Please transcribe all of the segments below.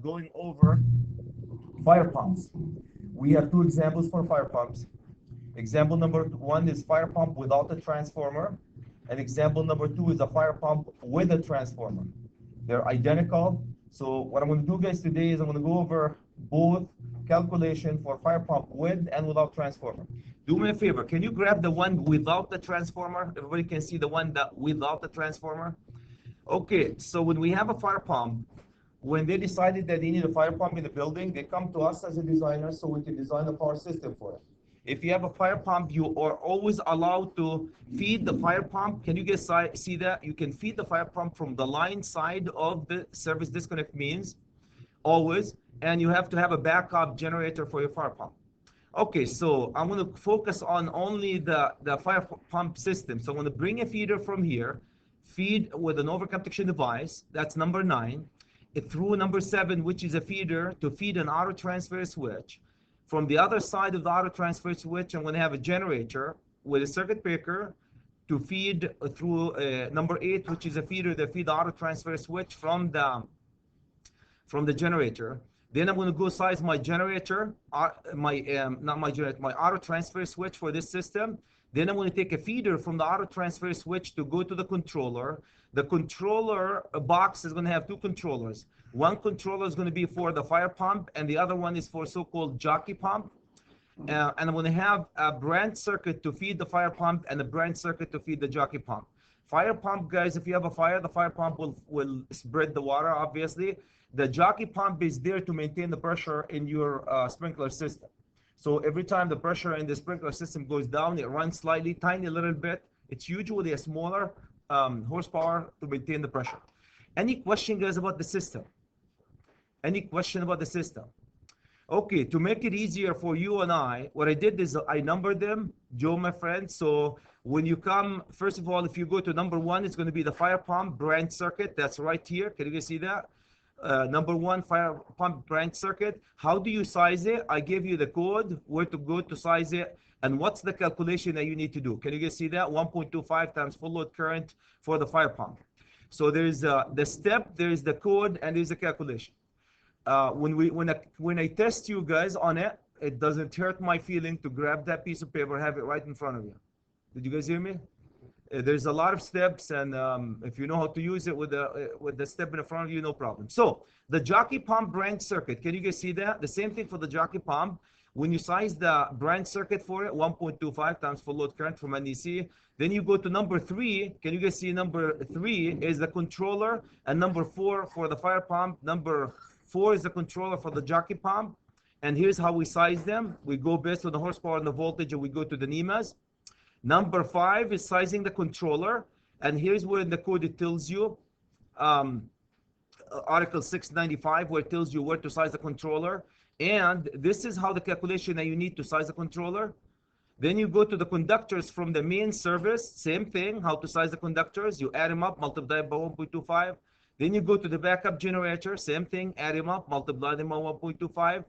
going over fire pumps. We have two examples for fire pumps. Example number one is fire pump without a transformer, and example number two is a fire pump with a transformer. They're identical. So what I'm going to do, guys, today is I'm going to go over both calculation for fire pump with and without transformer. Do me a favor, can you grab the one without the transformer? Everybody can see the one that without the transformer. Okay, so when we have a fire pump, when they decided that they need a fire pump in the building, they come to us as a designer so we can design a power system for it. If you have a fire pump, you are always allowed to feed the fire pump. Can you guys see that? You can feed the fire pump from the line side of the service disconnect means, always, and you have to have a backup generator for your fire pump. Okay, so I'm going to focus on only the fire pump system. So I'm going to bring a feeder from here, feed with an overcome protection device, that's number 9, through number 7, which is a feeder to feed an auto transfer switch. From the other side of the auto transfer switch, I'm going to have a generator with a circuit breaker to feed through number 8, which is a feeder that feed the auto transfer switch from the generator. Then I'm going to go size my generator, my auto transfer switch for this system. Then I'm going to take a feeder from the auto transfer switch to go to the controller. The controller box is going to have two controllers. One controller is going to be for the fire pump, and the other one is for so-called jockey pump. And I'm going to have a branch circuit to feed the fire pump and a branch circuit to feed the jockey pump. Fire pump, guys, if you have a fire, the fire pump will spread the water, obviously. The jockey pump is there to maintain the pressure in your sprinkler system. So every time the pressure in the sprinkler system goes down, it runs slightly, tiny little bit. It's usually a smaller horsepower to maintain the pressure. Any question, guys, about the system? Any question about the system? Okay, to make it easier for you and I, what I did is I numbered them, Joe, my friend. So when you come, first of all, if you go to number 1, it's going to be the fire pump branch circuit. That's right here. Can you guys see that? Number 1, fire pump branch circuit. How do you size it? I gave you the code, where to go to size it, and what's the calculation that you need to do. Can you guys see that? 1.25 times full load current for the fire pump. So there's the step, there's the code, and there's the calculation. When I test you guys on it, it doesn't hurt my feeling to grab that piece of paper, have it right in front of you. Did you guys hear me? There's a lot of steps, and if you know how to use it with the step in front of you, no problem. So the jockey pump branch circuit, can you guys see that? The same thing for the jockey pump. When you size the branch circuit for it, 1.25 times full load current from NEC. Then you go to number 3. Can you guys see number 3 is the controller, and number 4 for the fire pump. Number 4 is the controller for the jockey pump. And here's how we size them. We go based on the horsepower and the voltage, and we go to the NEMAs. Number 5 is sizing the controller, and here's where in the code it tells you, Article 695, where it tells you where to size the controller. And this is how the calculation that you need to size the controller. Then you go to the conductors from the main service, same thing, how to size the conductors. You add them up, multiply by 1.25. Then you go to the backup generator, same thing, add them up, multiply them by 1.25.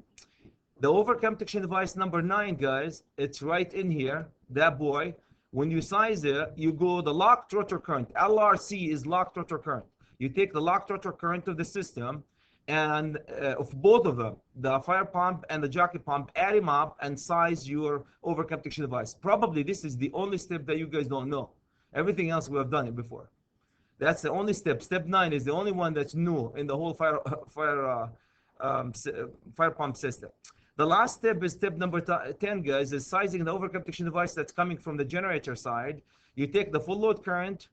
The overcome protection device number 9, guys, it's right in here, that boy. When you size it, you go the locked rotor current. LRC is locked rotor current. You take the locked rotor current of the system, and of both of them, the fire pump and the jockey pump, add them up and size your overcome protection device. Probably this is the only step that you guys don't know. Everything else we have done it before. That's the only step. Step 9 is the only one that's new in the whole fire pump system. The last step is step number 10, guys, is sizing the overcome protection device that's coming from the generator side. You take the full load current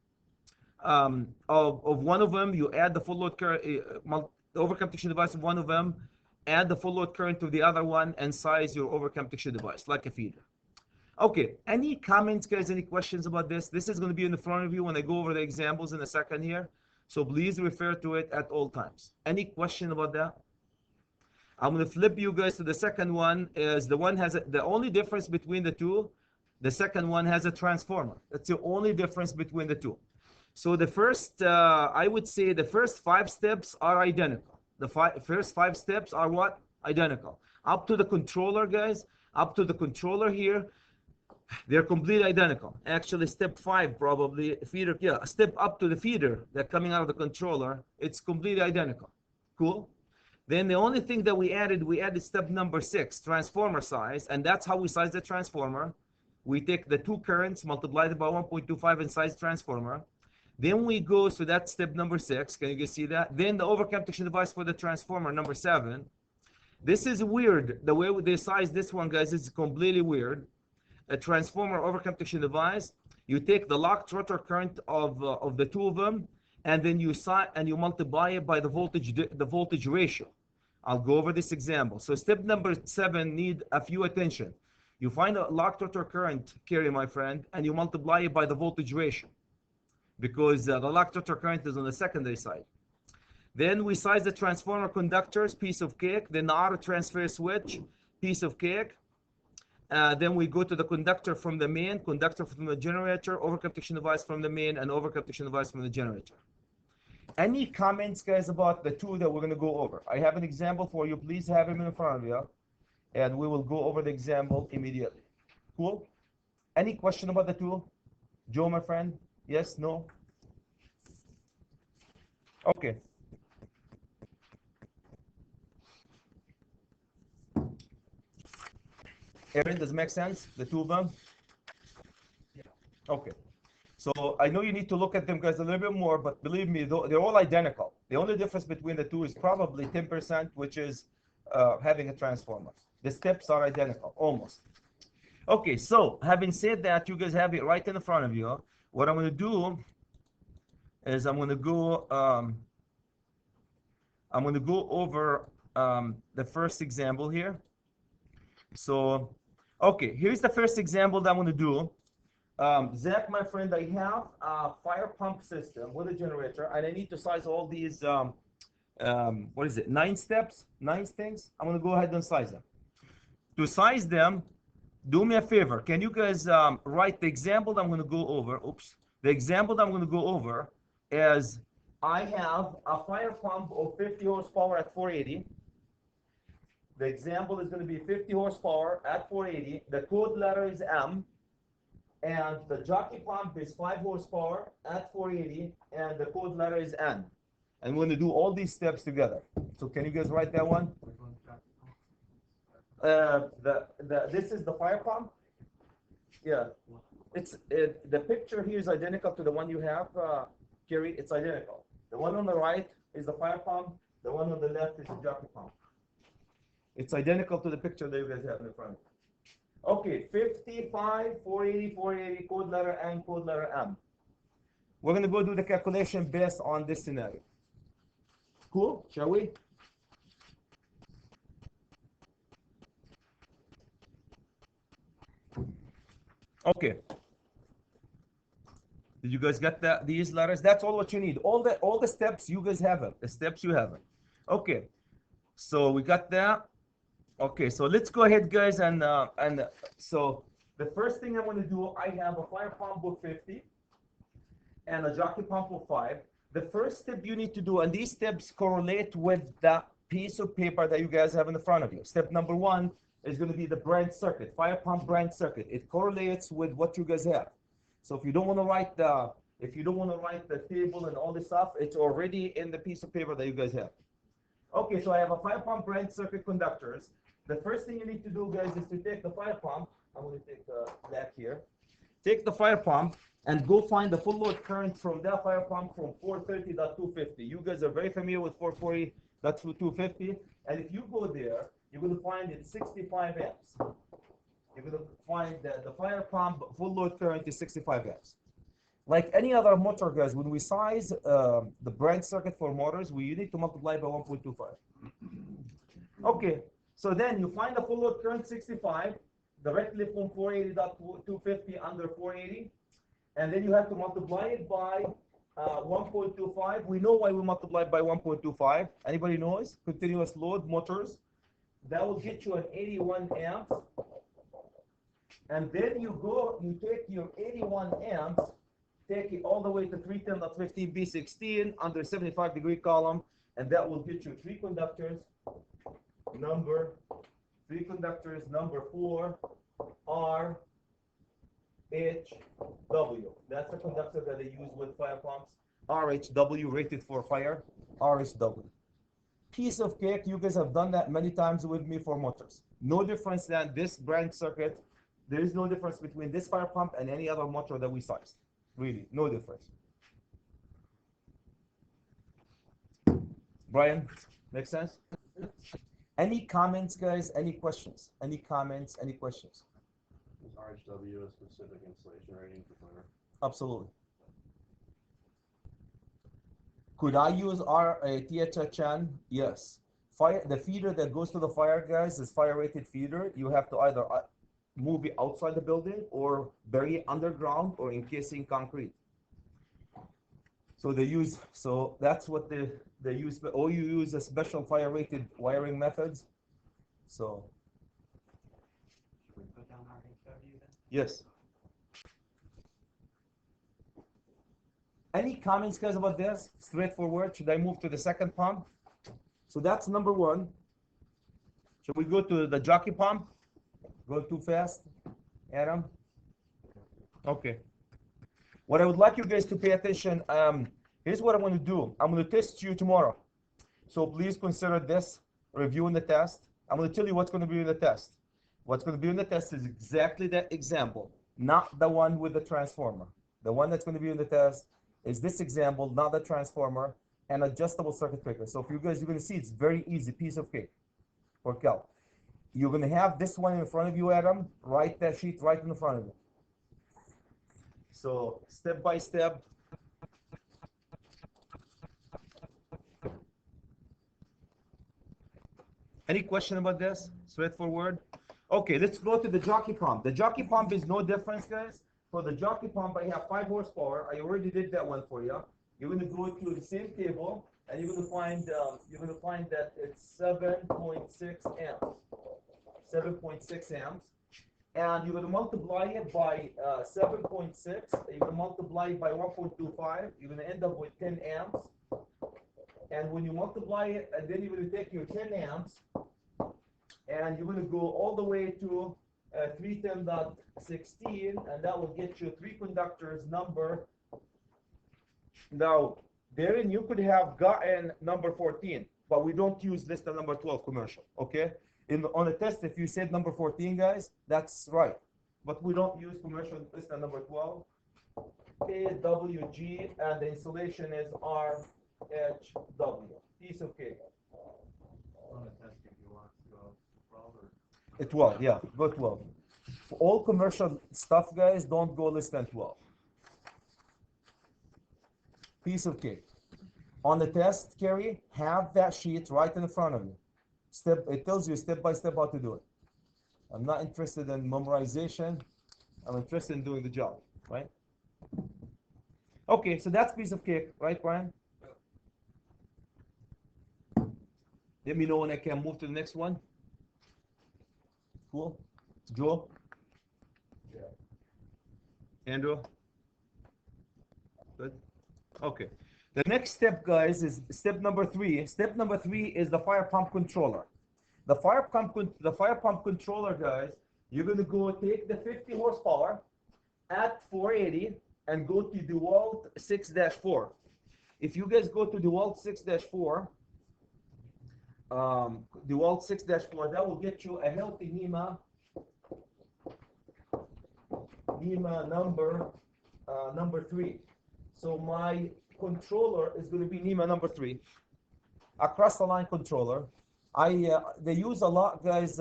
of one of them, you add the full load current, the overcome protection device of one of them, add the full load current to the other one, and size your overcome protection device like a feeder. Okay, any comments, guys, any questions about this? This is going to be in the front of you when I go over the examples in a second here. So please refer to it at all times. Any question about that? I'm going to flip you guys to the second one. Is the one has the only difference between the two. The second one has a transformer. That's the only difference between the two. So the first, I would say the first 5 steps are identical. The first 5 steps are what? Identical. Up to the controller, guys. Up to the controller here, they're completely identical. Actually, step 5 probably feeder. Yeah, step up to the feeder that coming out of the controller. It's completely identical. Cool. Then the only thing that we added step number 6, transformer size, and that's how we size the transformer. We take the two currents, multiply it by 1.25 and size transformer. Then we go, so that's step number 6. Can you guys see that? Then the overcome protection device for the transformer, number 7. This is weird. The way they size this one, guys, is completely weird. A transformer overcome protection device, you take the locked rotor current of the two of them, and then you multiply it by the voltage ratio. I'll go over this example. So step number 7 need a few attention. You find a locked rotor current carry, my friend, and you multiply it by the voltage ratio, because the locked rotor current is on the secondary side. Then we size the transformer conductors, piece of cake. Then the auto transfer switch, piece of cake. Then we go to the conductor from the main, conductor from the generator, overcome protection device from the main, and overcome protection device from the generator. Any comments, guys, about the two that we're going to go over? I have an example for you. Please have them in front of you, and we will go over the example immediately. Cool? Any question about the two? Joe, my friend? Yes? No? Okay. Aaron, does it make sense? The two of them? Yeah. Okay. So I know you need to look at them, guys, a little bit more, but believe me, they're all identical. The only difference between the two is probably 10%, which is having a transformer. The steps are identical, almost. Okay, so having said that, you guys have it right in front of you. What I'm going to do is I'm going to go over the first example here. So, okay, here's the first example that I'm going to do. Zach, my friend, I have a fire pump system with a generator, and I need to size all these, what is it, 9 steps, 9 things. I'm going to go ahead and size them. To size them, do me a favor. Can you guys write the example that I'm going to go over? Oops. The example that I'm going to go over is I have a fire pump of 50 horsepower at 480. The example is going to be 50 horsepower at 480. The code letter is M. And the jockey pump is 5 horsepower at 480. And the code letter is N. And we're going to do all these steps together. So can you guys write that one? This is the fire pump. Yeah. The picture here is identical to the one you have, Kerry. It's identical. The one on the right is the fire pump. The one on the left is the jockey pump. It's identical to the picture that you guys have in front. Okay, 55, 480, 480, code letter N, code letter M. We're going to go do the calculation based on this scenario. Cool? Shall we? Okay. Did you guys get these letters? That's all what you need. All the steps you guys have it. The steps you have it. Okay. So we got that. Okay, so let's go ahead, guys, and so the first thing I'm going to do, I have a fire pump of 50 and a jockey pump of 5. The first step you need to do, and these steps correlate with the piece of paper that you guys have in the front of you. Step number 1 is going to be the branch circuit, fire pump branch circuit. It correlates with what you guys have. So if you don't want to write the table and all this stuff, it's already in the piece of paper that you guys have. Okay, so I have a fire pump branch circuit conductors. The first thing you need to do, guys, is to take the fire pump. I'm going to take the black here. Take the fire pump and go find the full load current from that fire pump from 430.250. You guys are very familiar with 440.250. And if you go there, you're going to find it 65 amps. You're going to find that the fire pump full load current is 65 amps. Like any other motor, guys, when we size the branch circuit for motors, we need to multiply by 1.25. Okay, so then you find the full load current 65 directly from 480.250 under 480, and then you have to multiply it by 1.25. We know why we multiply by 1.25. Anybody knows? Continuous load motors. That will get you an 81 amps. And then you take your 81 amps, take it all the way to 310.15 B16 under 75-degree column, and that will get you 3 conductors, number 4, R, H, W. That's the conductor that they use with fire pumps. RHW, rated for fire, RHW. Piece of cake. You guys have done that many times with me for motors. No difference than this branch circuit. There is no difference between this fire pump and any other motor that we sized. Really, no difference. Brian, make sense? Any comments, guys? Any questions? Any comments? Any questions? Is RHW a specific installation rating for fire? Absolutely. Could I use THHN? Yes. Fire. The feeder that goes to the fire, guys, is fire rated feeder. You have to either move it outside the building or bury it underground or encasing concrete. So they use. So that's what they use. Or you use a special fire rated wiring methods. So. Should we put down RHW then? Yes. Any comments, guys, about this? Straightforward. Should I move to the second pump? So that's number one. Should we go to the jockey pump? Go too fast, Adam? Okay. What I would like you guys to pay attention, here's what I'm going to do. I'm going to test you tomorrow. So please consider this, reviewing the test. I'm going to tell you what's going to be in the test. What's going to be in the test is exactly that example, not the one with the transformer. The one that's going to be in the test is this example, not the transformer, and adjustable circuit breaker. So if you guys, you're going to see it's very easy, piece of cake for Cal. You're going to have this one in front of you, Adam. Write that sheet right in front of you. So step by step. Any question about this? Straightforward. Okay, let's go to the jockey pump. The jockey pump is no difference, guys. For the jockey pump, I have 5 horsepower. I already did that one for you. You're going to go to the same table, and you're going to find that it's 7.6 amps. 7.6 amps, and you're going to multiply it by 7.6. You're going to multiply it by 1.25. You're going to end up with 10 amps. And when you multiply it, and then you're going to take your 10 amps, and you're going to go all the way to 310.16, and that will get you 3 conductors number. Now, therein you could have gotten number 14, but we don't use list the number 12 commercial, okay? On a test, if you said number 14, guys, that's right. But we don't use commercial list the number 12. AWG, and the installation is RHW. Piece of cake. On the test, if you want to go 12 or? 12, yeah, go 12. For all commercial stuff, guys, don't go less than 12. Piece of cake. On the test, Kerry, have that sheet right in front of you. It tells you step by step how to do it. I'm not interested in memorization. I'm interested in doing the job, right? Okay, so that's piece of cake, right, Brian? Let me know when I can move to the next one. Cool. Joe? Yeah. Andrew? Good. Okay. The next step, guys, is step number 3. Step number 3 is the fire pump controller. The fire pump controller, guys, you're going to go take the 50 horsepower at 480 and go to DeWalt 6-4. If you guys go to DeWalt 6-4, DeWalt 6-4, that will get you a healthy NEMA number 3. So my controller is going to be NEMA number 3, across the line controller. They use a lot, guys,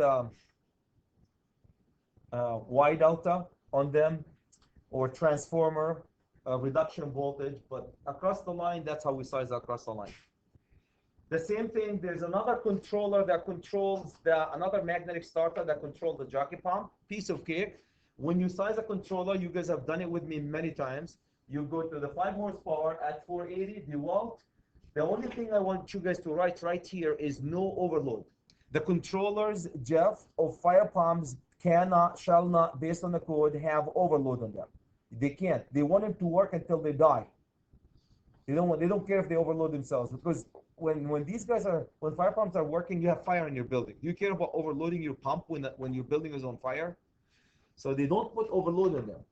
Y delta on them, or transformer reduction voltage, but across the line, that's how we size across the line. The same thing, there's another controller that controls another magnetic starter that controls the jockey pump. Piece of cake. When you size a controller, you guys have done it with me many times. You go to the 5 horsepower at 480 DeWalt. The only thing I want you guys to write right here is no overload. The controllers, Jeff, of fire pumps shall not, based on the code, have overload on them. They can't. They want them to work until they die. They don't care if they overload themselves, because when fire pumps are working, you have fire in your building. You care about overloading your pump when your building is on fire. So they don't put overload on them.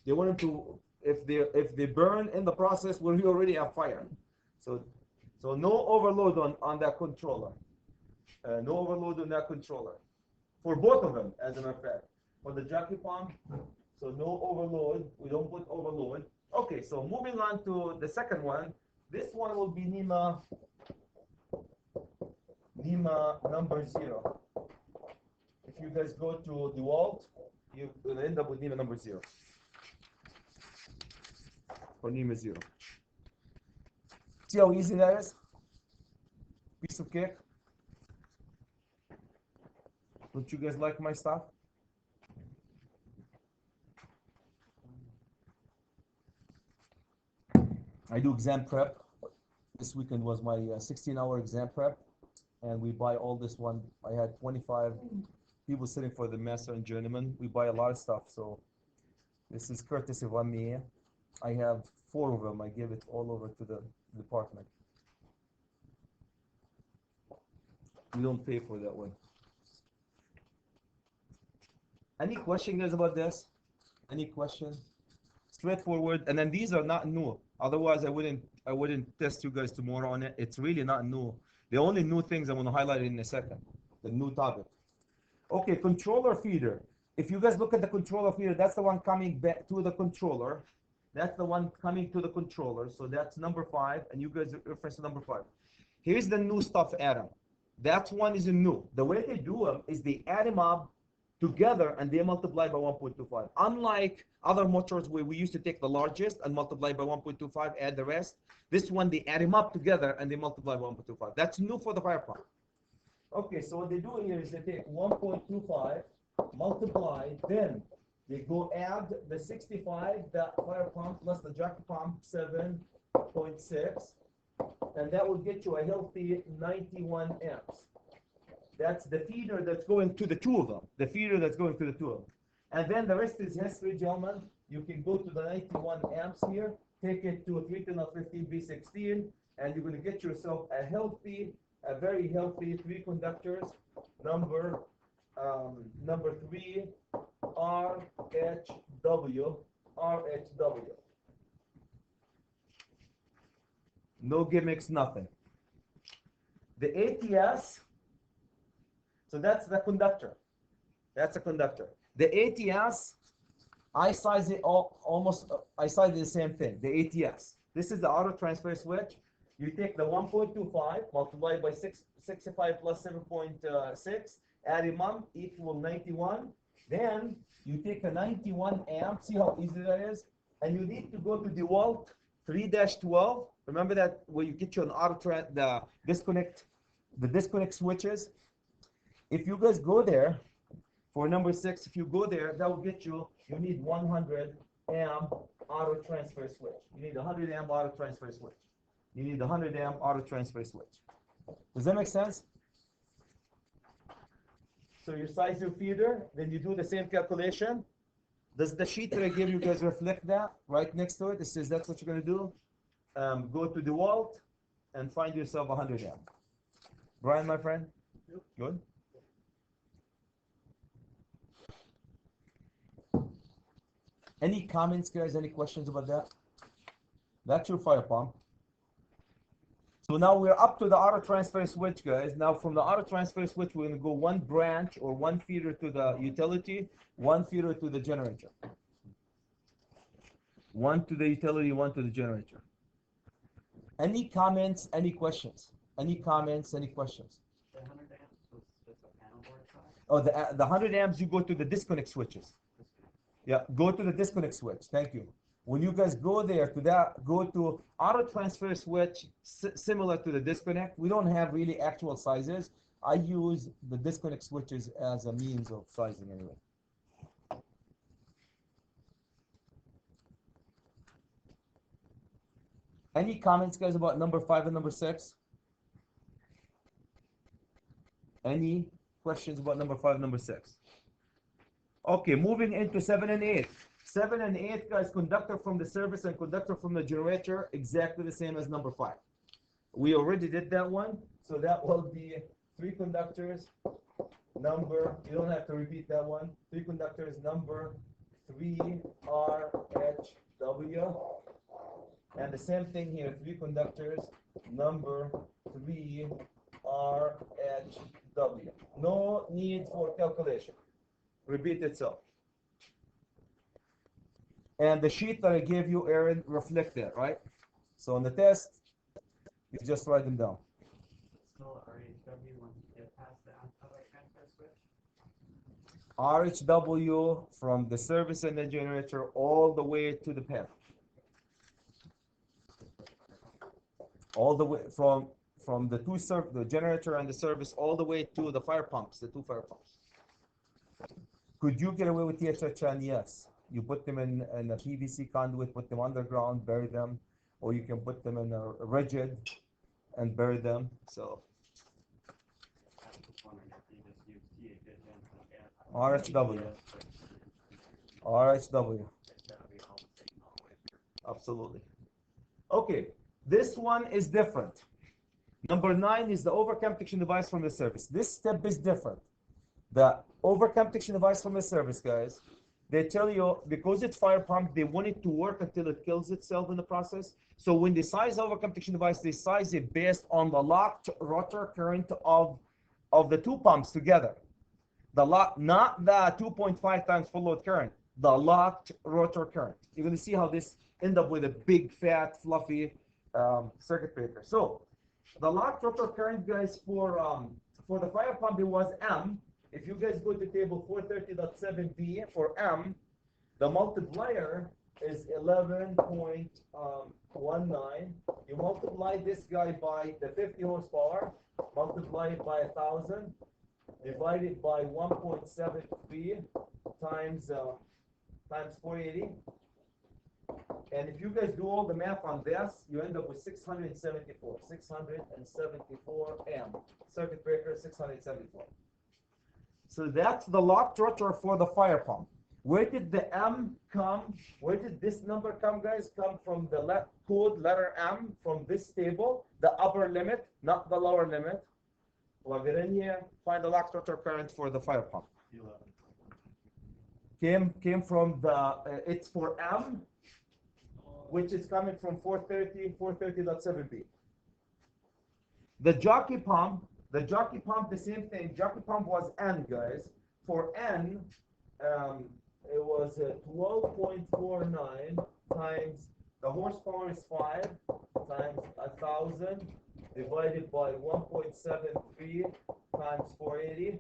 They want them to, if they burn in the process, well, you already have fire. So So no overload on that controller. No overload on that controller. For both of them, as a matter of fact. For the jockey pump, so no overload. We don't put overload. Okay, so moving on to the second one. This one will be NEMA number 0. If you guys go to DeWalt, you will end up with NEMA number 0. Or NEMA 0. See how easy that is? Piece of cake. Don't you guys like my stuff? I do exam prep. This weekend was my 16-hour exam prep, and we buy all this one. I had 25 people sitting for the master and journeyman. We buy a lot of stuff, so this is courtesy of me. I have 4 of them. I give it all over to the department. We don't pay for that one. Any question, guys, about this? Any question? Straightforward. And then these are not new. Otherwise, I wouldn't test you guys tomorrow on it. It's really not new. The only new things I'm going to highlight in a second. The new topic. Okay, controller feeder. If you guys look at the controller feeder, that's the one coming back to the controller. That's the one coming to the controller. So that's number 5. And you guys reference to number 5. Here's the new stuff, Adam. That one is new. The way they do them is they add them up together and they multiply by 1.25. Unlike other motors where we used to take the largest and multiply by 1.25, add the rest. This one, they add them up together and they multiply by 1.25. That's new for the fire pump. Okay, so what they do here is they take 1.25, multiply, then they go add the 65, that fire pump plus the jockey pump, 7.6, and that will get you a healthy 91 amps. That's the feeder that's going to the 2 of them. The feeder that's going to the 2 of them. And then the rest is history, gentlemen. You can go to the 91 amps here, take it to a 310-15 B16, and you're going to get yourself a very healthy 3 conductors, number 3, RHW. No gimmicks, nothing. The ATS, so that's the conductor. That's a conductor. The ATS, I size it I size it the same thing. The ATS. This is the auto transfer switch. You take the 1.25, multiply by 65 plus 7.6, add them up, equal 91. Then you take the 91 amp, see how easy that is? And you need to go to DeWalt 3-12. Remember that where you get your auto the disconnect switches. If you guys go there for number 6, if you go there, that will get you need 100 amp auto transfer switch. You need 100 amp auto transfer switch. You need 100 amp auto transfer switch. Does that make sense? So you size your feeder, then you do the same calculation. Does the sheet that I gave you guys reflect that? Right next to it, it says that's what you're going to do. Go to DeWalt and find yourself 100 amp. Brian, my friend? Yep. Good. Any comments, guys? Any questions about that? That's your fire pump. So now we're up to the auto transfer switch, guys. Now from the auto transfer switch, we're going to go 1 branch or 1 feeder to the utility, 1 feeder to the generator. 1 to the utility, 1 to the generator. Any comments? Any questions? Any comments? Any questions? The 100 amps was just a panel board size? Oh, the 100 amps, you go to the disconnect switches. Yeah, go to the disconnect switch. Thank you. When you guys go there to that, go to auto transfer switch similar to the disconnect. We don't have really actual sizes. I use the disconnect switches as a means of sizing anyway. Any comments, guys, about number 5 and number 6? Any questions about number 5 and number 6? Okay, moving into 7 and 8. 7 and 8, guys, conductor from the service and conductor from the generator, exactly the same as number 5. We already did that one, so that will be 3 conductors, number, you don't have to repeat that one, 3 conductors, number 3 RHW, And the same thing here, 3 conductors, number 3 RHW. No need for calculation. Repeat itself. And the sheet that I gave you, Aaron, reflect that, right? So on the test, you just write them down. Still RHW once you get past the power transfer switch. RHW from the service and the generator all the way to the panel. All the way from the generator and the service all the way to the fire pumps, the 2 fire pumps. Could you get away with THHN? Yes. You put them in a PVC conduit, put them underground, bury them, or you can put them in a rigid and bury them. So I was just wondering if you just use THHN to add. RHW. RHW. That'll be all the same all the way through. Absolutely. Okay, this one is different. Number 9 is the overcome protection device from the service. This step is different. The overcome protection device from the service, guys, they tell you because it's fire pump, they want it to work until it kills itself in the process. So when they size the overcome protection device, they size it based on the locked rotor current of the 2 pumps together. The lock, not the 2.5 times full load current, the locked rotor current. You're going to see how this end up with a big, fat, fluffy circuit breaker. So the locked rotor current, guys, for the fire pump, it was M. If you guys go to table 430.7b for M, the multiplier is 11.19. You multiply this guy by the 50 horsepower, multiply it by 1,000, divide it by 1.73 times 480. And if you guys do all the math on this, you end up with 674 M. Circuit breaker 674. So that's the locked rotor for the fire pump. Where did the M come? Where did this number come, guys? Come from the code letter M from this table, the upper limit, not the lower limit. Plug it in here, find the locked rotor current for the fire pump. 11. Came from the, it's for M, which is coming from 430.7b. The jockey pump, the same thing. Jockey pump was N, guys. For N, it was 12.49 times, the horsepower is 5 times 1,000 divided by 1.73 times 480.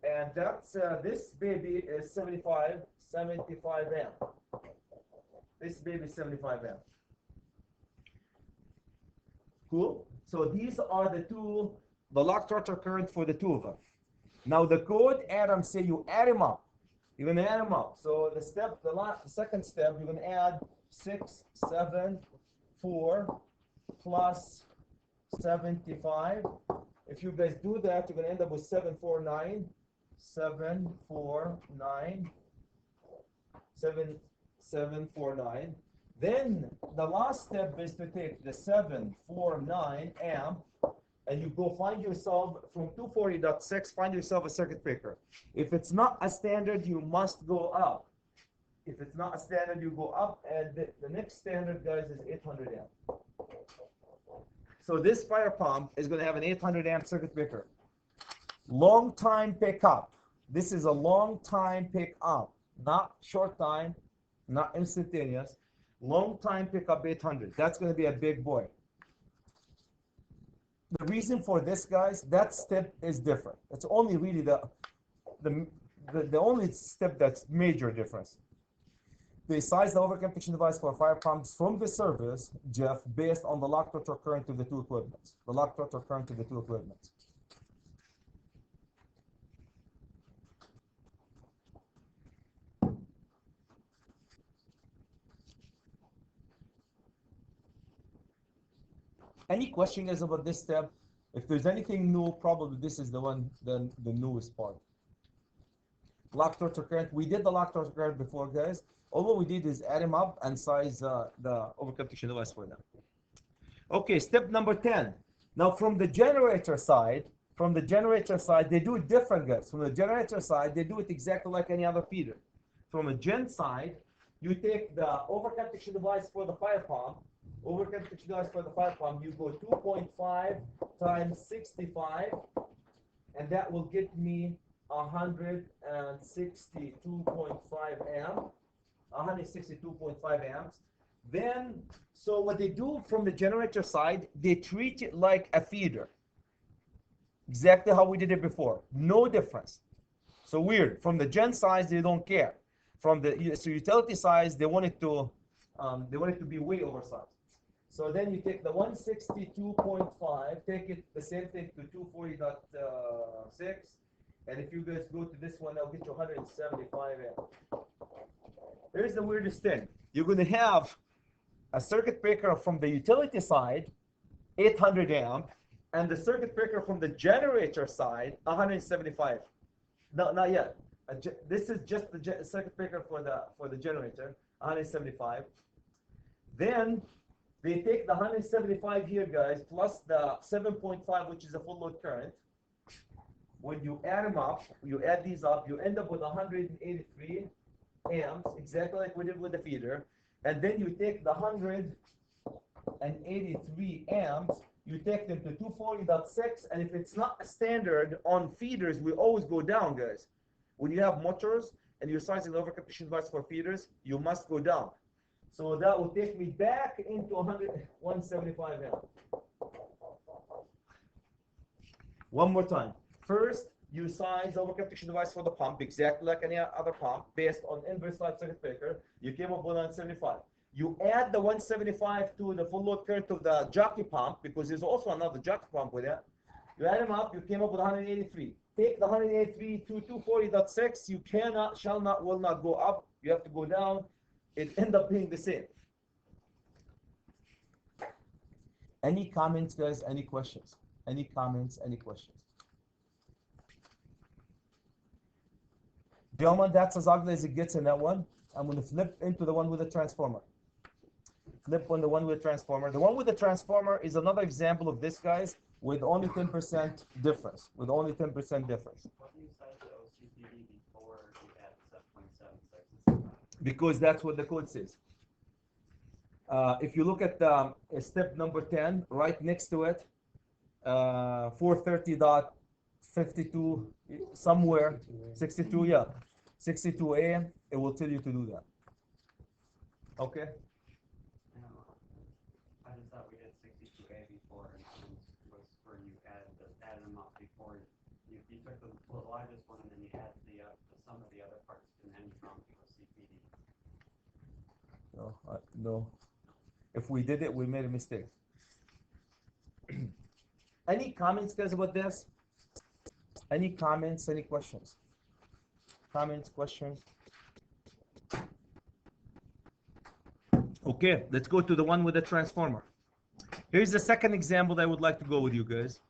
And that's, this baby is 75 amp. This baby is 75 amp. Cool. So these are the locked rotor current for the 2 of them. Now the code, Adam, say you add them up. You're gonna add them up. So the second step, you're gonna add 674 plus 75. If you guys do that, you're gonna end up with 749. Then the last step is to take the 749 amp and you go find yourself from 240.6, find yourself a circuit breaker. If it's not a standard, you must go up. If it's not a standard, you go up, and the next standard, guys, is 800 amp. So this fire pump is going to have an 800 amp circuit breaker. Long time pickup. This is a long time pickup, not short time, not instantaneous. Long time pickup 800. That's going to be a big boy. The reason for this, guys, that step is different. It's only really the only step that's major difference. They size the overcome protection device for fire pumps from the service, Jeff, based on the locked rotor current to the 2 equipments. The locked rotor current to the 2 equipments. Any question, guys, about this step? If there's anything new, probably this is the one, the newest part. Locked rotor current. We did the locked rotor current before, guys. All we did is add them up and size the overcome protection device for them. Okay, step number 10. Now from the generator side, they do it different, guys. From the generator side, they do it exactly like any other feeder. From a gen side, you take the overcome protection device for the fire pump, overcapacity device for the fire pump, you go 2.5 times 65, and that will get me 162.5 amp, 162.5 amps. Then, so what they do from the generator side, they treat it like a feeder. Exactly how we did it before. No difference. So weird. From the gen size, they don't care. From the utility size, they want it to be way oversized. So then you take the 162.5, take it the same thing to 240.6, and if you guys go to this one, I'll get you 175 amp. Here's the weirdest thing. You're going to have a circuit breaker from the utility side, 800 amp, and the circuit breaker from the generator side, 175. No, not yet. This is just the circuit breaker for the generator, 175. Then they take the 175 here, guys, plus the 7.5, which is a full load current. When you add them up, you add these up, you end up with 183 amps, exactly like we did with the feeder. And then you take the 183 amps, you take them to 240.6, and if it's not a standard on feeders, we always go down, guys. When you have motors and you're sizing the overcapacity device for feeders, you must go down. So that will take me back into 175 amp. One more time. First, you size the overcapacity device for the pump exactly like any other pump based on inverse live circuit breaker. You came up with 175. You add the 175 to the full load current of the jockey pump because there's also another jockey pump with it. You add them up, you came up with 183. Take the 183 to 240.6. You cannot, shall not, will not go up. You have to go down. It ends up being the same. Any comments, guys? Any questions? Any comments? Any questions? Gentlemen, that's as ugly as it gets in that one. I'm going to flip into the one with the transformer. Flip on the one with the transformer. The one with the transformer is another example of this, guys, with only 10% difference. With only 10% difference. What do you size the OCPD before you add 7.76? Because that's what the code says. If you look at step number 10, right next to it, 430.52 somewhere, 62, yeah, 62A, it will tell you to do that. Okay. I just thought we did 62A before, and was where you added them up before you took the largest one and then you add the sum of the other parts, and then you found the OCPD. No, no. If we did it, we made a mistake. Any comments, guys, about this? Any comments? Any questions? Comments, questions? Okay, let's go to the one with the transformer. Here's the second example that I would like to go with you guys.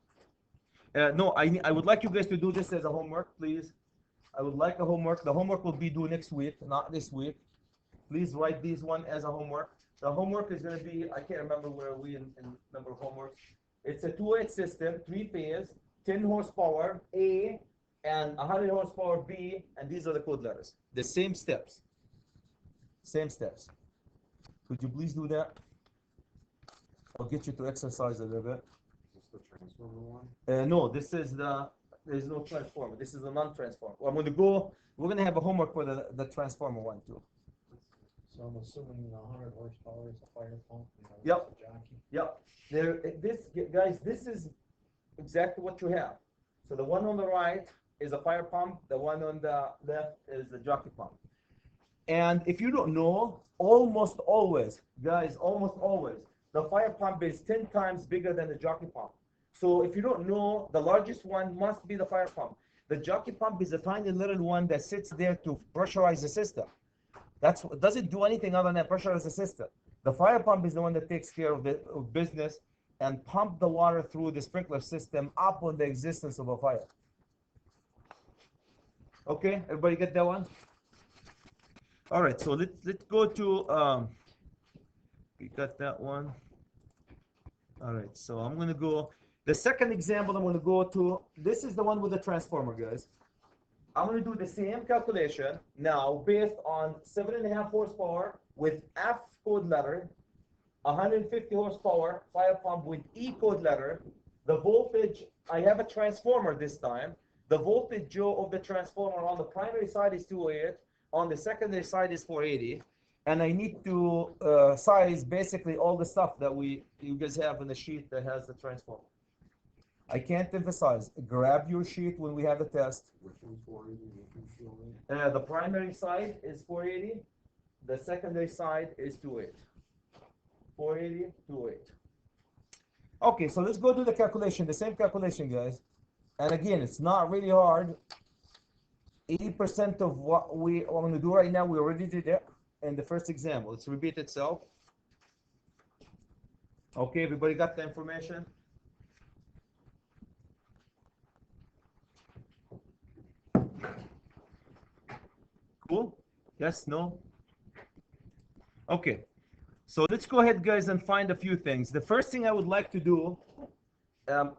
No, I would like you guys to do this as a homework, please. I would like a homework. The homework will be due next week, not this week. Please write these one as a homework. The homework is going to be, I can't remember where we in number of homework. It's a 2-8 system, 3-phase, 10 horsepower A, and 100 horsepower B, and these are the code letters. The same steps. Same steps. Could you please do that? I'll get you to exercise a little bit. Is this the transformer one? No, this is there's no transformer. This is a non-transformer. Well, we're going to have a homework for the transformer one too. So I'm assuming 100 horsepower is a fire pump. Yep. It's a jockey. Yep. Guys, this is exactly what you have. So the one on the right is a fire pump. The one on the left is the jockey pump. And if you don't know, almost always, guys, almost always, the fire pump is 10 times bigger than the jockey pump. So if you don't know, the largest one must be the fire pump. The jockey pump is a tiny little one that sits there to pressurize the system. It doesn't do anything other than pressurize the system. The fire pump is the one that takes care of the business and pump the water through the sprinkler system up on the existence of a fire. Okay, everybody get that one? All right, so let's go to we got that one. All right, so I'm gonna go. The second example I'm gonna go to. This is the one with the transformer, guys. I'm going to do the same calculation now based on 7.5 horsepower with F code letter 150 horsepower, fire pump with E code letter. The voltage, I have a transformer this time. The voltage Joe of the transformer on the primary side is 208, on the secondary side is 480. And I need to size basically all the stuff that you guys have in the sheet that has the transformer. I can't emphasize, grab your sheet when we have the test. Which one's 480, which one's 208? The primary side is 480, the secondary side is 208. 480, 208. Okay, so let's go do the calculation, the same calculation, guys. And again, it's not really hard. 80% of what we are going to do right now, we already did it in the first example. Let's repeat itself. Okay, everybody got the information? Cool? Yes, no? Okay. So let's go ahead, guys, and find a few things. The first thing I would like to do,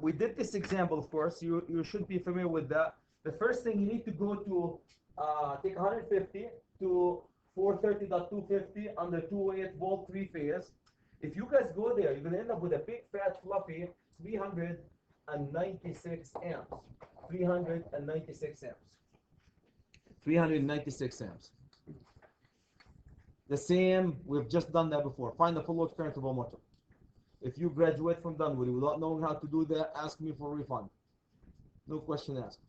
we did this example, of course. You should be familiar with that. The first thing you need to go to, take 150 to 430.250 under 208 volt 3-phase. If you guys go there, you're going to end up with a big, fat, fluffy 396 amps. 396 amps. 396 amps. The same, we've just done that before. Find the full load current of a motor. If you graduate from Dunwoody without knowing how to do that, ask me for a refund. No question asked.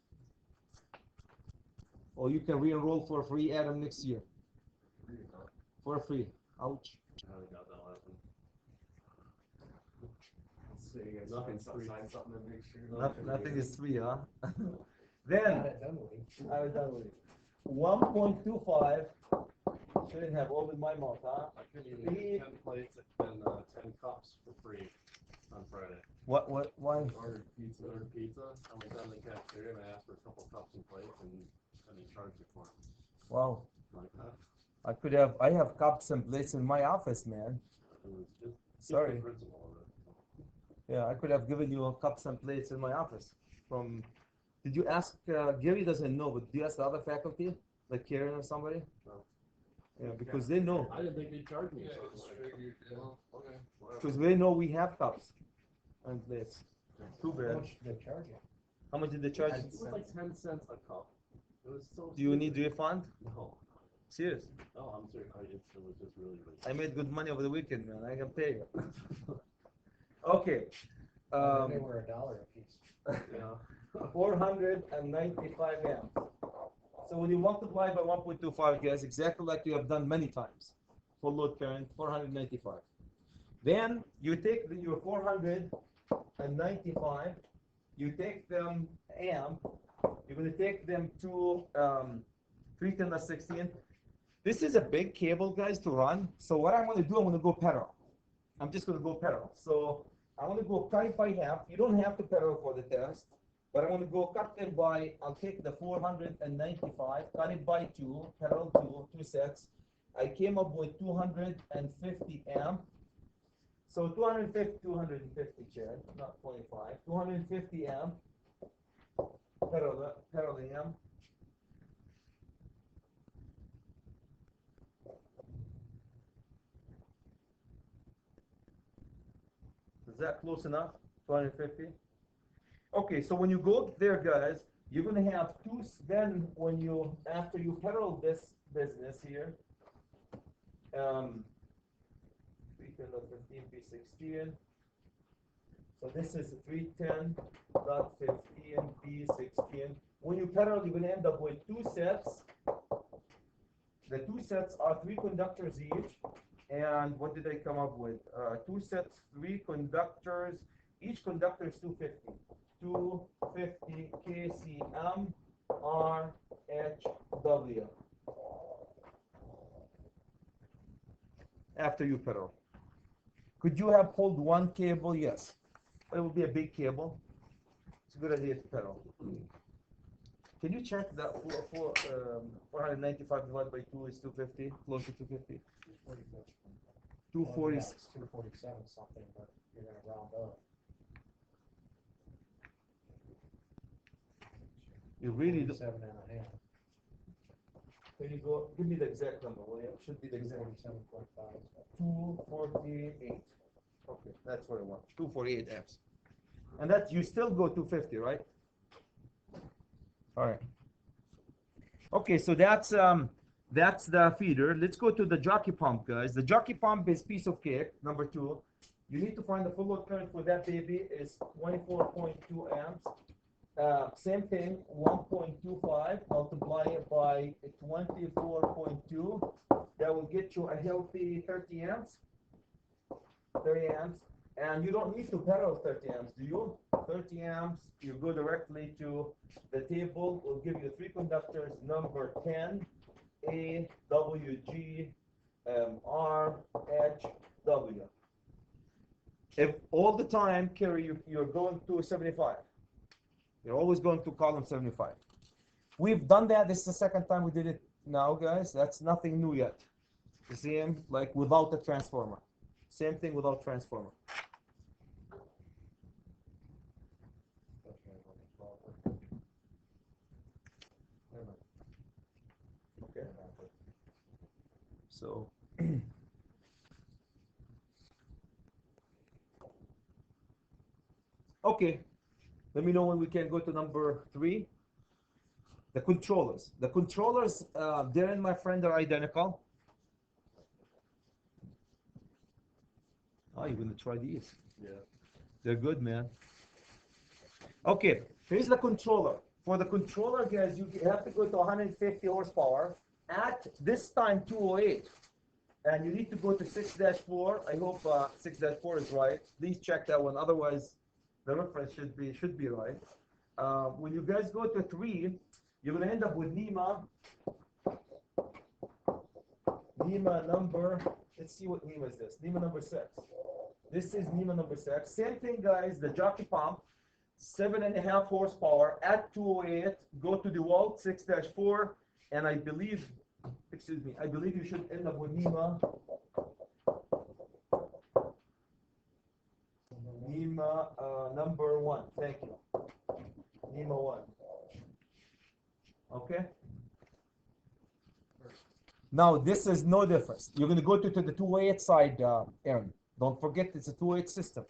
Or you can re-enroll for free, Adam, next year. For free. Ouch. I haven't got that last one. Nothing's free. Something that makes sure. Nothing is free, huh? Not Then, at Dunwoody. I was done with it. 1.25 shouldn't have opened my mouth, huh? I couldn't even get 10 plates and 10 cups for free on Friday. Why? Ordered pizza. I went down to the cafeteria and I asked for a couple cups and plates and they charged me for it. Wow. Like that. I have cups and plates in my office, man. It was just Sorry. the principle of it. Yeah, I could have given you cups and plates in my office. Did you ask, Gary doesn't know, but did you ask the other faculty, like Karen or somebody? No. Yeah, because they know. I didn't think they'd charge me. So I was like, well, okay, whatever. Because they know we have cups and plates. Too How bad. much did they charge you? How much did they charge It you? was like 10 cents a cup. It was so Do you need stupid. refund? No. Serious. No, I'm serious. It was just really, really I made good money over the weekend, man. I can pay you. Okay. They were $1 a piece. Yeah. 495 amps. So when you multiply by 1.25, guys, exactly like you have done many times. Full load current, 495. Then you take your 495, you take them amp, you're going to take them to 310/16. This is a big cable, guys, to run. So what I'm going to do, I'm going to go parallel. I'm just going to go parallel. So I want to go cut it by half. You don't have to parallel for the test, but I want to go cut them by, I'll take the 495, cut it by 2, parallel 2 sets. I came up with 250 amp. So 250, Chad, not 25. 250 amp, parallel amp. Is that close enough? 250? Okay, so when you go there, guys, you're going to have two, then when you, after you parallel this business here, 310.15 P16. So this is 310.15 P16. When you parallel, you're going to end up with two sets. The two sets are 3 conductors each. And what did I come up with? 2 sets, 3 conductors. Each conductor is 250. 250 kcm RHW. After you pedal. Could you have pulled one cable? Yes. But it would be a big cable. It's a good idea to pedal. Can you check that 495 divided by 2 is 250? Close to 250? 240. Well, yeah, it's 247 something, but you're gonna round up. You really do. 47 and a half. Can you go, give me the exact number, William, should be the exact. 47.5. 248. Okay, that's what I want, 248 amps. And that, you still go 250, right? All right. Okay, so that's the feeder. Let's go to the jockey pump, guys. The jockey pump is piece of cake, number 2. You need to find the full load current for that baby is 24.2 amps. Same thing, 1.25 multiply it by 24.2. That will get you a healthy 30 amps. 30 amps. And you don't need to parallel 30 amps, do you? 30 amps, you go directly to the table. Will give you 3 conductors, number 10, A, W, G, R, H, W. If all the time, Kerry, you're going to 75. You're always going to column 75. We've done that. This is the second time we did it now, guys. That's nothing new yet. The same, like without the transformer. Same thing without transformer. Okay. So. Okay. Let me know when we can go to number 3. The controllers. The controllers, Darren, my friend, are identical. Oh, you're going to try these? Yeah. They're good, man. Okay, here's the controller. For the controller, guys, you have to go to 150 horsepower. At this time, 208. And you need to go to 6-4. I hope 6-4 is right. Please check that one. Otherwise, the reference should be right. When you guys go to 3, you're going to end up with NEMA number, let's see what NEMA is this. NEMA number 6. This is NEMA number 6. Same thing, guys, the jockey pump, 7.5 horsepower at 208. Go to the wall, 6-4. And I believe you should end up with NEMA number 1. Thank you. NEMA 1. Okay. Now this is no difference. You're going to go to the 208 side, Aaron. Don't forget it's a 208 system.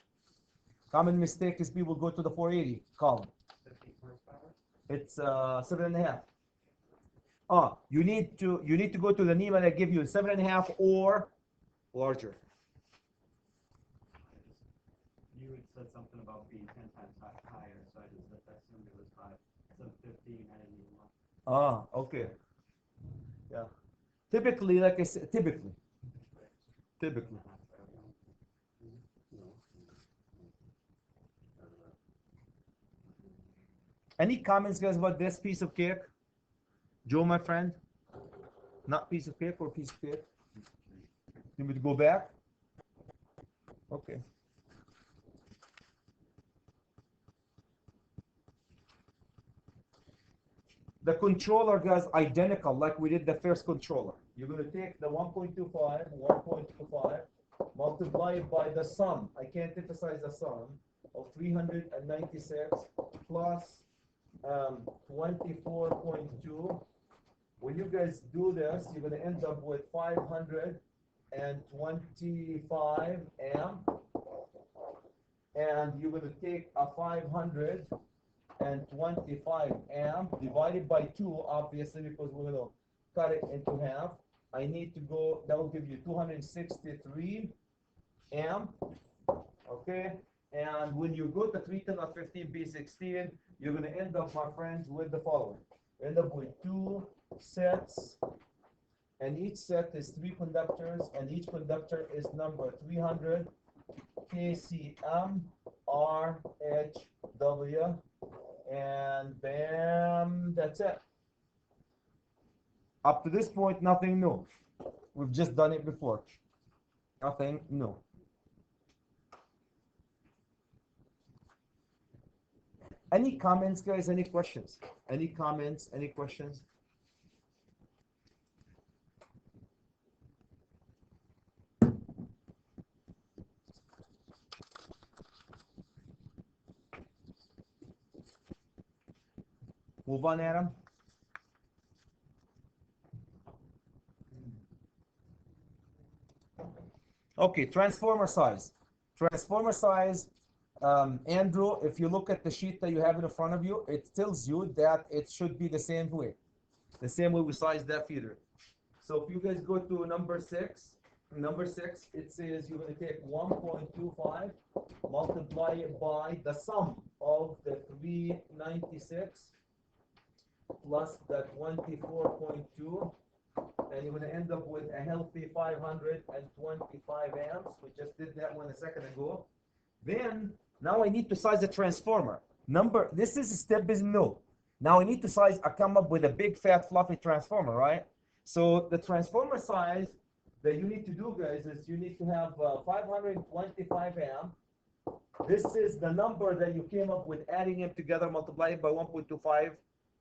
Common mistake is people go to the 480 column. 50 horsepower? It's 7.5. You need to go to the NEMA that give you 7.5 or larger. You had said something about being 10 times higher, so I just assumed it was 715. I didn't even know. Okay. Yeah. Typically, like I said, typically. Any comments, guys, about this piece of cake? Joe, my friend? Not piece of cake or piece of cake? You want me to go back? Okay. The controller, guys, identical like we did the first controller. You're going to take the 1.25, multiply it by the sum. I can't emphasize the sum of 396 plus 24.2. When you guys do this, you're going to end up with 525 amp. And you're going to take a 525 amp divided by 2, obviously, because we're going to cut it into half. I need to go, that will give you 263 amp. Okay. And when you go to 310 or 15B16, you're going to end up, my friends, with the following. End up with 2 sets, and each set is 3 conductors, and each conductor is number 300 KCM RHW, and bam, that's it. Up to this point, nothing new. We've just done it before. Nothing new. Any comments, guys? Any questions? Any comments? Any questions? Move on, Adam. Okay, transformer size. Transformer size, Andrew, if you look at the sheet that you have in front of you, it tells you that it should be the same way. The same way we size that feeder. So if you guys go to number 6, it says you're going to take 1.25, multiply it by the sum of the 396 plus the 24.2, and you're going to end up with a healthy 525 amps. We just did that one a second ago. Then, now I need to size the transformer. This is step is no. Now I need to size, I come up with a big fat fluffy transformer, right? So the transformer size that you need to do, guys, is you need to have 525 amp. This is the number that you came up with, adding them together, multiplied by 1.25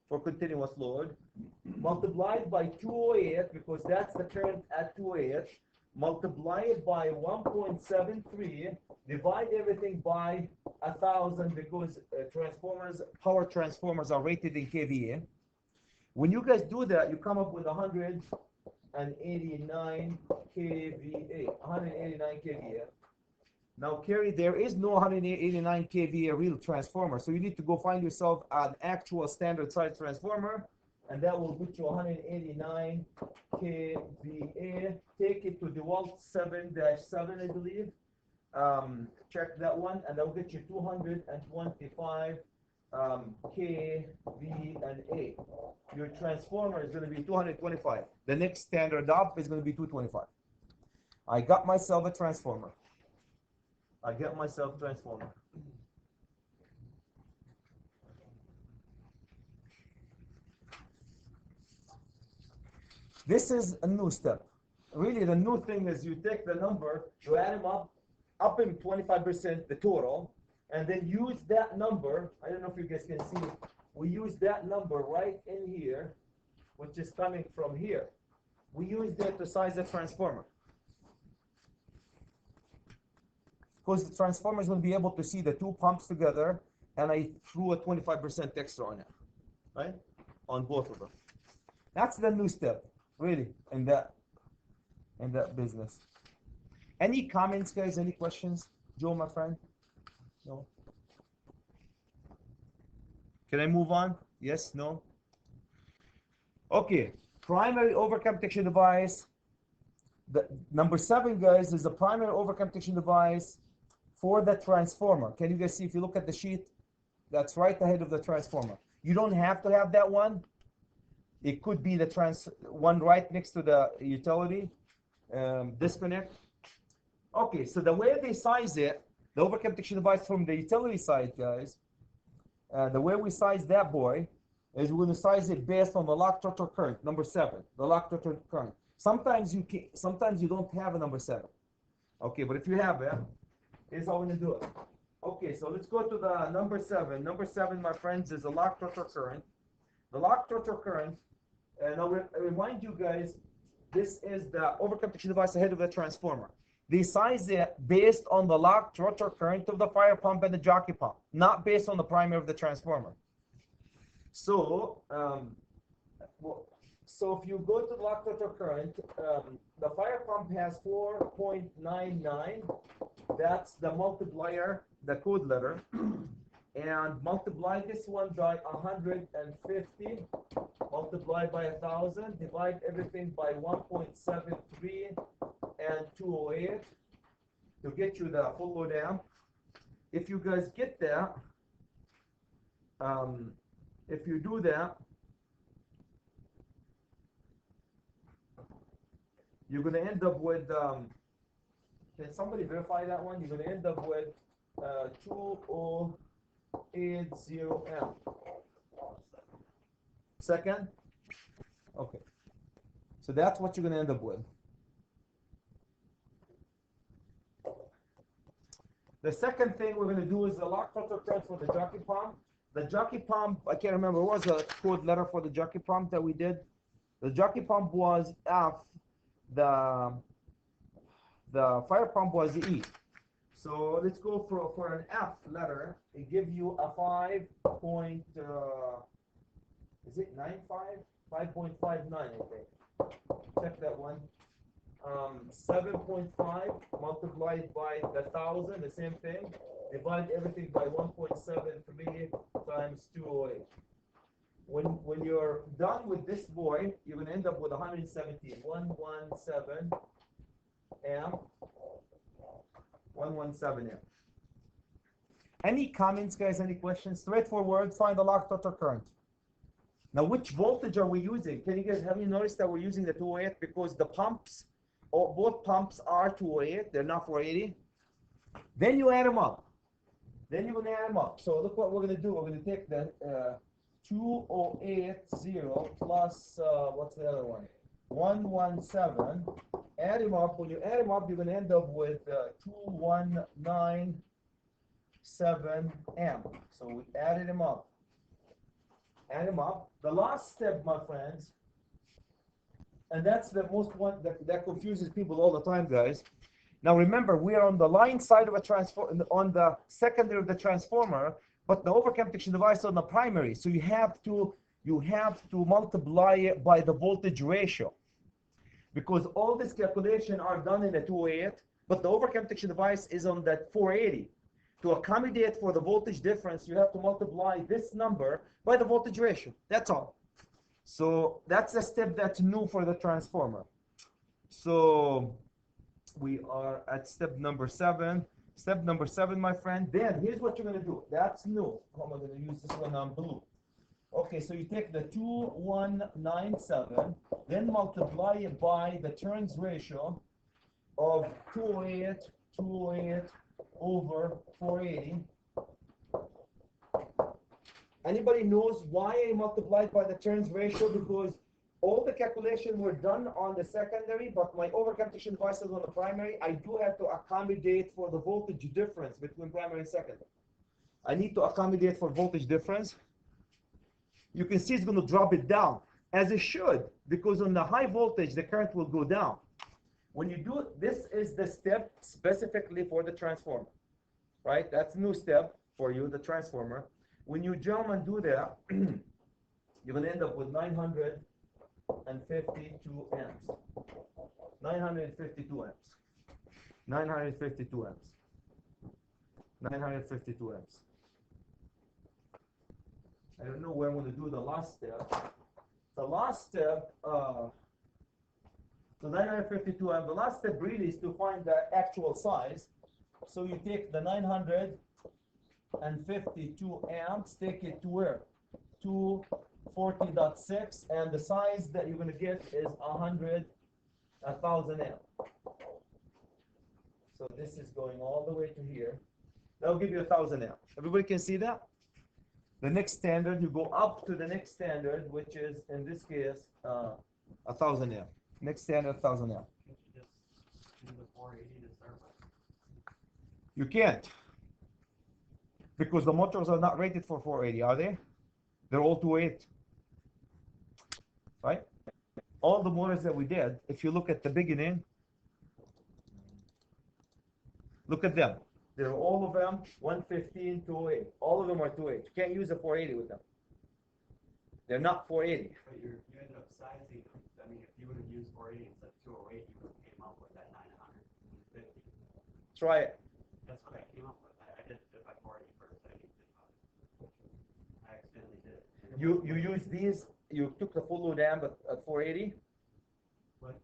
for continuous load, multiplied by 208, because that's the current at 208, multiply it by 1.73, divide everything by 1,000, because power transformers are rated in kVA. When you guys do that, you come up with 189 kVA. 189 kVA. Now, Kerry, there is no 189 kVA real transformer, so you need to go find yourself an actual standard size transformer, and that will get you 189 kVA. Take it to DeWalt 7-7, I believe. Check that one, and that will get you 225 kVA. Your transformer is going to be 225. The next standard up is going to be 225. I got myself a transformer. This is a new step. Really, the new thing is you take the number, you add them up in 25% the total, and then use that number. I don't know if you guys can see. We use that number right in here, which is coming from here. We use that to size the transformer. Because the transformer is going to be able to see the two pumps together, and I threw a 25% extra on it, right? On both of them. That's the new step, really, in that business. Any comments, guys? Any questions? Joe, my friend? No? Can I move on? Yes? No? Okay. Primary overcome protection device. The number 7, guys, is the primary overcome protection device for the transformer. Can you guys see, if you look at the sheet, that's right ahead of the transformer. You don't have to have that one. It could be the one right next to the utility disconnect. Okay, so the way they size it, the overcome protection device from the utility side, guys, the way we size that boy is we're going to size it based on the lock total current, number 7, the lock total current. Sometimes you don't have a number 7. Okay, but if you have it, here's how we're going to do it. Okay, so let's go to the number 7. Number 7, my friends, is the lock total current. The lock total current, and I'll remind you guys, this is the overcome protection device ahead of the transformer. They size it based on the lock rotor current of the fire pump and the jockey pump, not based on the primary of the transformer. So, so if you go to the lock rotor current, the fire pump has 4.99. That's the multiplier, the code letter, and multiply this one by 150, multiply by 1,000, divide everything by 1.73 and 208 to get you the full load amp. If you guys get that, if you do that, you're going to end up with, can somebody verify that one? You're going to end up with 2080 amp. Second? Okay. So that's what you're going to end up with. The second thing we're going to do is the lock total current for the jockey pump. The jockey pump, I can't remember, what was the code letter for the jockey pump that we did? The jockey pump was F, the fire pump was E. So let's go for an F letter. It gives you a 5.95? 5.59, I think. Check that one. 7.5 multiplied by the 1,000, the same thing. Divide everything by 1.73 times 208. When you're done with this boy, you're going to end up with 117. 117 amp. 117 amp. Any comments, guys? Any questions? Straightforward. Find the lock total current. Now, which voltage are we using? Can you guys, have you noticed that we're using the 208 because the pumps, both pumps are 208, they're not 480. Then you add them up. Then you're going to add them up. So look what we're going to do. We're going to take the 2080 plus, what's the other one? 117. Add them up. When you add them up, you're going to end up with 2197 amp. So we added them up. Add them up. The last step, my friends, and that's the most one that confuses people all the time, guys. Now remember, we are on the line side of a transformer, on the secondary of the transformer, but the overcome protection device is on the primary. So you have to multiply it by the voltage ratio, because all these calculations are done in the 208, but the overcome protection device is on that 480. To accommodate for the voltage difference, you have to multiply this number by the voltage ratio. That's all. So that's a step that's new for the transformer. So we are at step number 7. Step number 7, my friend. Then here's what you're going to do. That's new. How am I going to use this one on blue? Okay, so you take the 2197, then multiply it by the turns ratio of 208 over 480. Anybody knows why I multiplied by the turns ratio? Because all the calculations were done on the secondary, but my overcomputation device is on the primary. I do have to accommodate for the voltage difference between primary and secondary. I need to accommodate for voltage difference. You can see it's going to drop it down, as it should, because on the high voltage, the current will go down. When you do, this is the step specifically for the transformer, right? That's a new step for you, the transformer. When you jump and do that, you're going to end up with 952 amps. 952 amps. 952 amps. 952 amps. I don't know where I'm going to do the last step. The last step, so 952 amps. The last step really is to find the actual size. So you take the 952 amps, take it to where? 240.6, and the size that you're going to get is 1,000 amps. So this is going all the way to here. That'll give you 1,000 amps. Everybody can see that? The next standard, you go up to the next standard, which is, in this case, 1,000 amp. Next standard, 1,000 amp. Can't you just do the 480 to start with? You can't. Because the motors are not rated for 480, are they? They're all 208. Right? All the motors that we did, if you look at the beginning, look at them. They're all of them 115, 208. All of them are 208. You can't use a 480 with them. They're not 480. But you ended up sizing, I mean, if you would have used 480 instead of 208, you would have came up with that 950. Try it. That's what I came up with. I did it by 480 first. I accidentally did it. You use these, you took the full load amp at 480? What?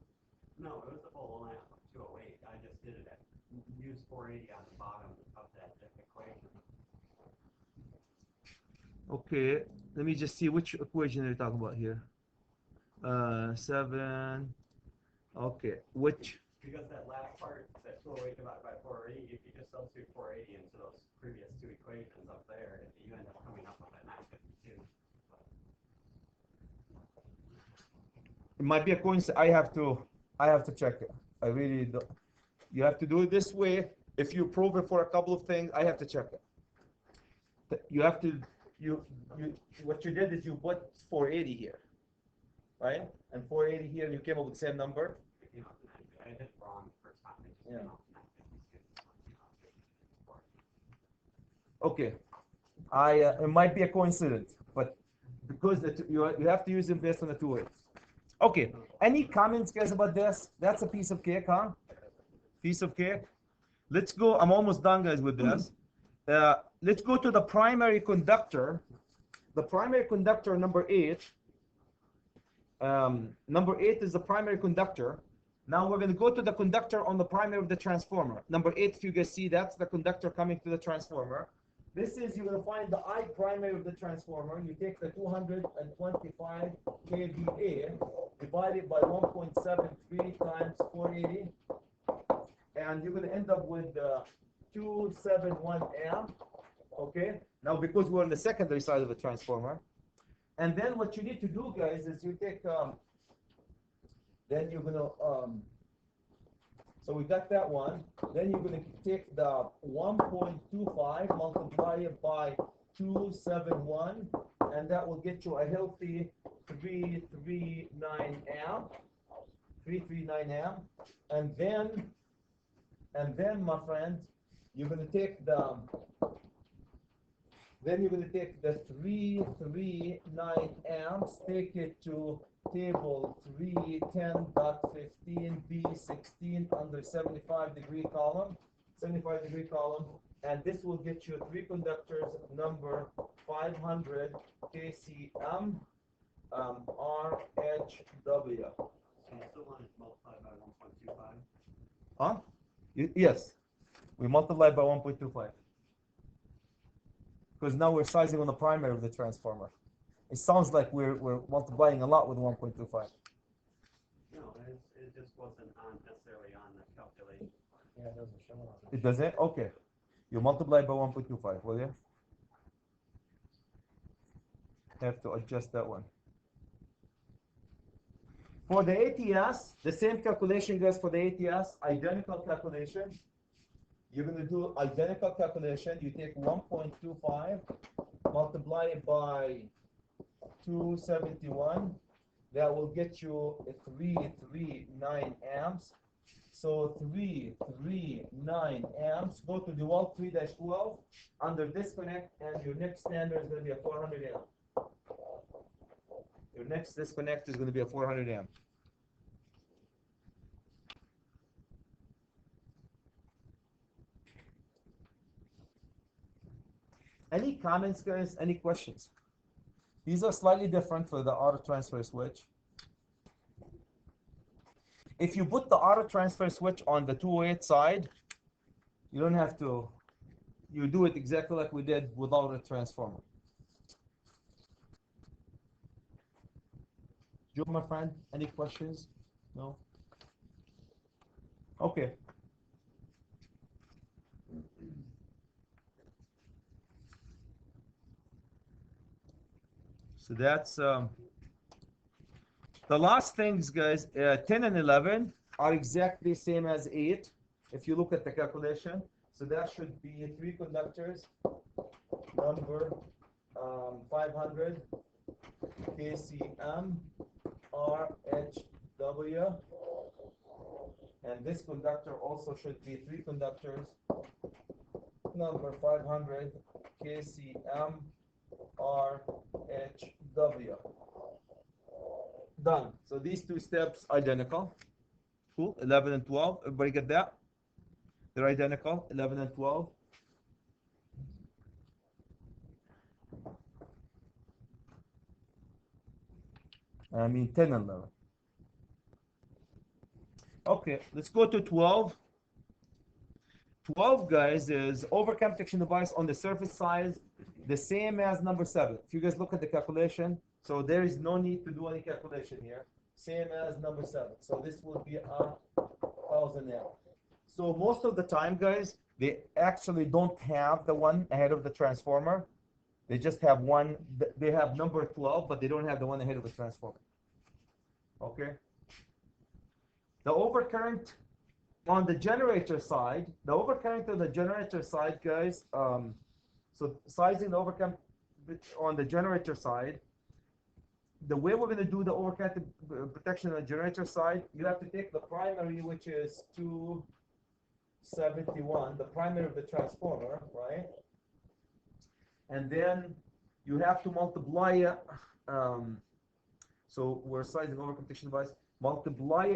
No, it was the full lamp of 208. I just did it at, use 480 on the bottom of that equation. Okay, let me just see which equation are you talking about here. 7. Okay, which? Because that last part, that 208 divided by 480, if you just substitute 480 into those previous two equations up there, you end up coming up with that 952. It might be a coincidence. I have to check it. I really don't. You have to do it this way. If you prove it for a couple of things, I have to check it. You have to, what you did is you put 480 here, right? And 480 here, and you came up with the same number. You know, I did it wrong the first time. It just Yeah. came out 956. Okay, it might be a coincidence, but because you have to use them based on the 2 ways. Okay, any comments, guys, about this? That's a piece of cake, huh? Piece of cake. Let's go. I'm almost done, guys, with this. Let's go to the primary conductor. The primary conductor, number 8. Number 8 is the primary conductor. Now we're going to go to the conductor on the primary of the transformer. Number 8, if you guys see, that's the conductor coming to the transformer. This is, you're going to find the I primary of the transformer. You take the 225 kVA, divide it by 1.73 times 480, and you're going to end up with 271 amp. Okay, now because we're on the secondary side of the transformer, and then what you need to do, guys, is you take then you're gonna so we got that one. Then you're gonna take the 1.25, multiply it by 271, and that will get you a healthy 339 amp. 339 amp, and then my friend, you're gonna take the 339 amps, take it to table 310.15 B16 under 75-degree column, and this will get you 3 conductors number 500 KCM RHW. So you still want it multiplied by 1.25? Huh? Yes, we multiply by 1.25. Because now we're sizing on the primary of the transformer. It sounds like we're multiplying a lot with 1.25. No, it just wasn't necessarily on the calculation. Yeah, it doesn't show on It doesn't? Okay. You multiply by 1.25, will you? Have to adjust that one. For the ATS, the same calculation, guys, for the ATS, identical calculation. You're going to do identical calculation. You take 1.25, multiply it by 271. That will get you 339 amps. So 339 amps. Go to DeWalt 3-12 under disconnect, and your next standard is going to be a 400 amp. Your next disconnect is going to be a 400 amp. Any comments, guys? Any questions? These are slightly different for the auto transfer switch. If you put the auto transfer switch on the 208 side, you don't have to, you do it exactly like we did without a transformer. Joe, my friend, any questions? No? Okay. So that's the last things, guys. 10 and 11 are exactly same as 8 if you look at the calculation. So that should be 3 conductors number 500 KCM RHW, and this conductor also should be 3 conductors number 500 KCM RHW. Done. So these 2 steps identical. Cool. 11 and 12. Everybody get that? They're identical. 11 and 12. I mean 10 and 11. Okay, let's go to 12. 12, guys, is overcam protection device on the surface side, the same as number 7. If you guys look at the calculation, so there is no need to do any calculation here. Same as number 7. So this will be 1,000 amp. So most of the time, guys, they actually don't have the one ahead of the transformer. They just have one. They have number 12, but they don't have the one ahead of the transformer. Okay. The overcurrent on the generator side, guys, so sizing the overcurrent on the generator side, the way we're going to do the overcurrent protection on the generator side, you have to take the primary, which is 271, the primary of the transformer, right? And then you have to multiply So we're sizing over competition device. Multiply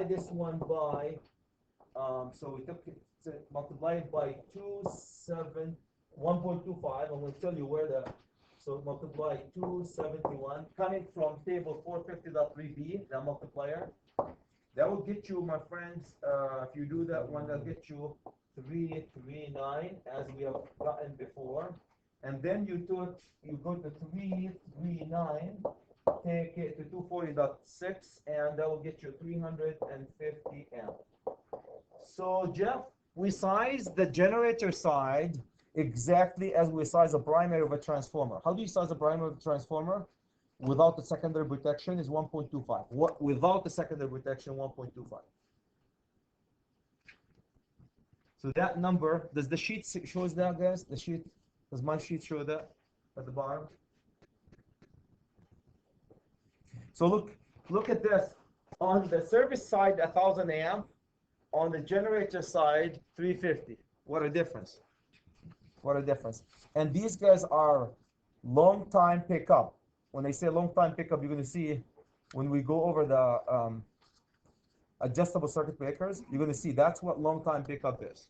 this one by, so we took it, multiply it by 1.25. I'm going to tell you where so multiply 271, coming from table 450.3b, the multiplier. That will get you, my friends, if you do that one, that'll get you 339, as we have gotten before. And then you go to 339, take it to 240.6, and that will get you 350 amp. So Jeff, we size the generator side exactly as we size the primary of a transformer. How do you size the primary of a transformer? Without the secondary protection is 1.25. Without the secondary protection, 1.25. So that number, does the sheet shows that, guys? The sheet, does my sheet show that at the bottom? So look at this. On the service side, 1,000 amp. On the generator side, 350. What a difference. What a difference. And these guys are long time pickup. When they say long time pickup, you're going to see when we go over the adjustable circuit breakers, you're going to see that's what long time pickup is.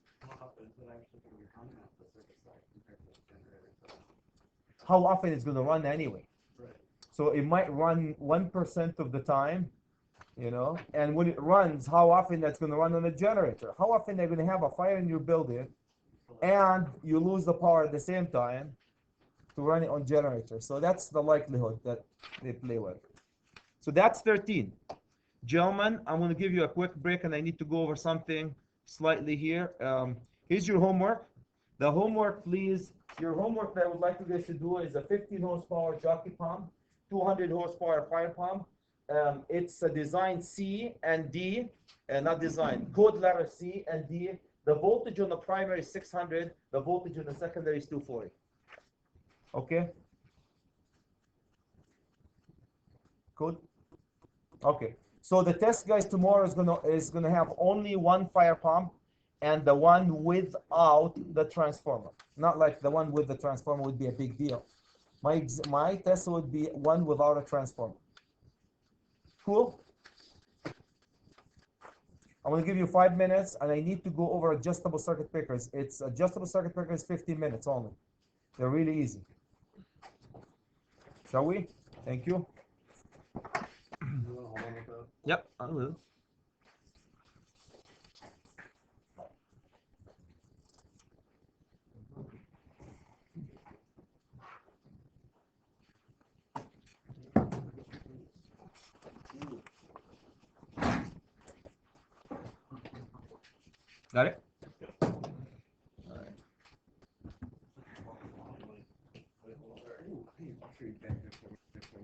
How often it's going to run anyway. Right. So it might run 1% of the time, you know, and when it runs, how often that's going to run on a generator? How often they're going to have a fire in your building and you lose the power at the same time to run it on generator. So that's the likelihood that they play with. So that's 13. Gentlemen, I'm going to give you a quick break and I need to go over something slightly here. Here's your homework. The homework, please. Your homework that I would like you guys to do is a 15 horsepower jockey pump, 200 horsepower fire pump. It's a design C and D, not design, code letter C and D. The voltage on the primary is 600. The voltage on the secondary is 240. Okay. Good. Okay. So the test, guys, tomorrow is gonna have only one fire pump and the one without the transformer. Not like the one with the transformer would be a big deal. My test would be one without a transformer. Cool. I'm gonna give you 5 minutes, and I need to go over adjustable circuit breakers. It's adjustable circuit breakers 15 minutes only. They're really easy. Shall we? Thank you. You wanna hold on with that? Yep, I will. Got it?